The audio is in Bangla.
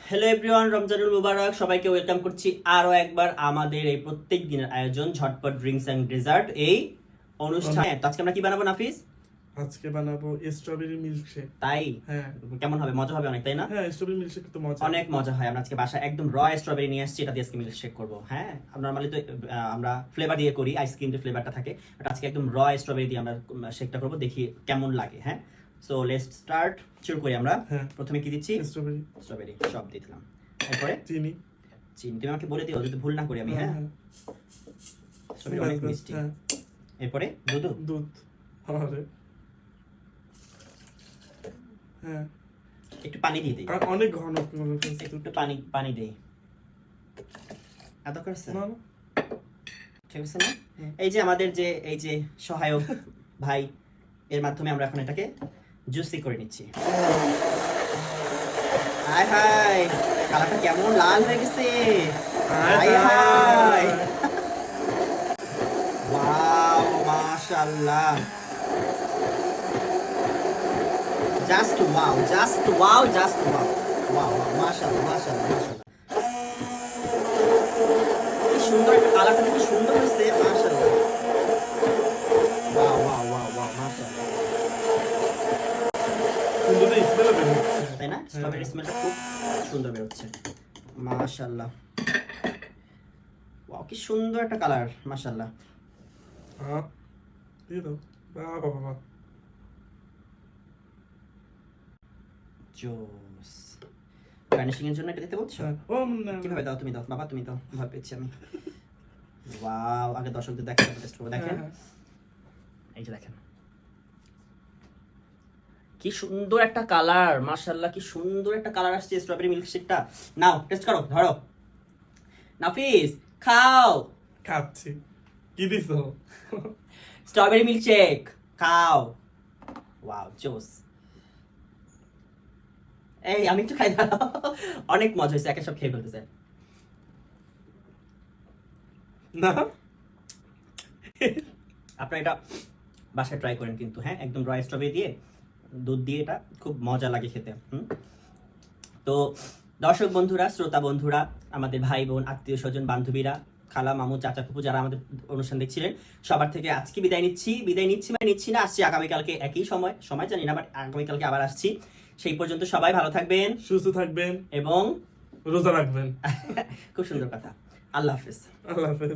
হ্যালো এভরিওয়ান, রমজানুল মুবারক। সবাইকে ওয়েলকাম করছি আরো একবার আমাদের এই প্রত্যেক দিনের আয়োজন ঝটপট ড্রিঙ্কস এন্ড ডেজার্ট এই অনুষ্ঠানে। তো আজকে আমরা কি বানাবো নাফিস? আজকে বানাবো স্ট্রবেরি মিল্কশেক। তাই? হ্যাঁ। কেমন হবে? মজা হবে অনেক, তাই না? হ্যাঁ, স্ট্রবেরি মিল্কশেক তো মজা, অনেক মজা হয়। আমরা আজকে বাসায় একদম র স্ট্রবেরি নিয়ে আসছি, এটা দিয়ে আজকে মিল্কশেক করব। হ্যাঁ, নরমালি তো আমরা ফ্লেভার দিয়ে করি, আইসক্রিম যে ফ্লেভারটা থাকে, বাট আজকে একদম র স্ট্রবেরি দিয়ে আমরা শেকটা করব, দেখি কেমন লাগে। হ্যাঁ, সো লেটস স্টার্ট। শুরু করি আমরা। হ্যাঁ। প্রথমে কি দিচ্ছি? স্ট্রবেরি, স্ট্রবেরি সব দিয়ে দিলাম। এরপরে চিনি। চিনি তুমি আমাকে বলে দিও যদি ভুল না করি আমি। হ্যাঁ, স্ট্রবেরি অনেক মিষ্টি। হ্যাঁ, এরপরে দুধ। দুধ। আরে হ্যাঁ, একটু পানি দিয়ে দিই, আর অনেক ঘন করে ফেলছি একটু দুধটা। পানি দেই। এত করছে? না না, ঠিক আছে না? এই যে আমাদের এই যে সহায়ক ভাই, এর মাধ্যমে আমরা এখন এটাকে জুসি করে নিচ্ছি। হায় হায়, কালারটা কেমন লাল হয়ে গেছে! হায় হায়, ওয়াও, মাশাআল্লাহ, just wow, just wow, just wow, wow, মাশাআল্লাহ, মাশাআল্লাহ, মাশাআল্লাহ। কি সুন্দর একটা কালারটা, কি সুন্দর হয়েছে, মাশাআল্লাহ। ওয়াও ওয়াও ওয়াও ওয়াও, মাশাআল্লাহ। সুন্দর স্মেল বের হচ্ছে, তাই না? স্ট্রবেরি স্মেলটা খুব সুন্দর বের হচ্ছে, মাশাআল্লাহ। ওয়াও, কি সুন্দর একটা কালার, মাশাআল্লাহ। হ্যাঁ, দিয়ে দাও। বাবা বাবা, জোস। গার্নিশিং এর জন্য এটা দিতে বলছো? ও না, কিভাবে দাও? তুমি দাও বাবা, তুমি দাও, ভয় পেয়েছি আমি। ওয়াও, আগে দর্শকদের দেখাতে টেস্ট করবো। দেখেন, এই যে দেখেন কি সুন্দর একটা কালার, মাশাআল্লাহ, কি সুন্দর একটা কালার আসছে স্ট্রবেরি মিল্কশেকটা। নাও টেস্ট করো, ধরো নাফিস, খাও। খাচ্ছি। কি দিছো? স্ট্রবেরি মিল্কশেক খাও। ওয়াও, জোস। এই আমি একটু খাই, দাও। অনেক মজা হয়েছে, একে সব খেয়ে ফেলতেছে। না, আপনারা এটা বাসায় ট্রাই করেন কিন্তু। হ্যাঁ, একদম ড্রাই স্ট্রবেরি দিয়ে দুধ দিয়ে এটা খুব মজা লাগে খেতে। তো দর্শক বন্ধুরা, শ্রোতা বন্ধুরা, আমাদের ভাই বোন, আত্মীয় স্বজন, বান্ধবীরা, খালা মামু, চাচা ফুপু, যারা আমাদের অনুষ্ঠান দেখছিলেন, সবার থেকে আজকে বিদায় নিচ্ছি মানে নিচ্ছি না, আসছি আগামীকালকে একই সময় জানি না, বাট আগামীকালকে আবার আসছি। সেই পর্যন্ত সবাই ভালো থাকবেন, সুস্থ থাকবেন এবং রোজা রাখবেন। খুব সুন্দর কথা। আল্লাহ হাফেজ। আল্লাহ হাফেজ।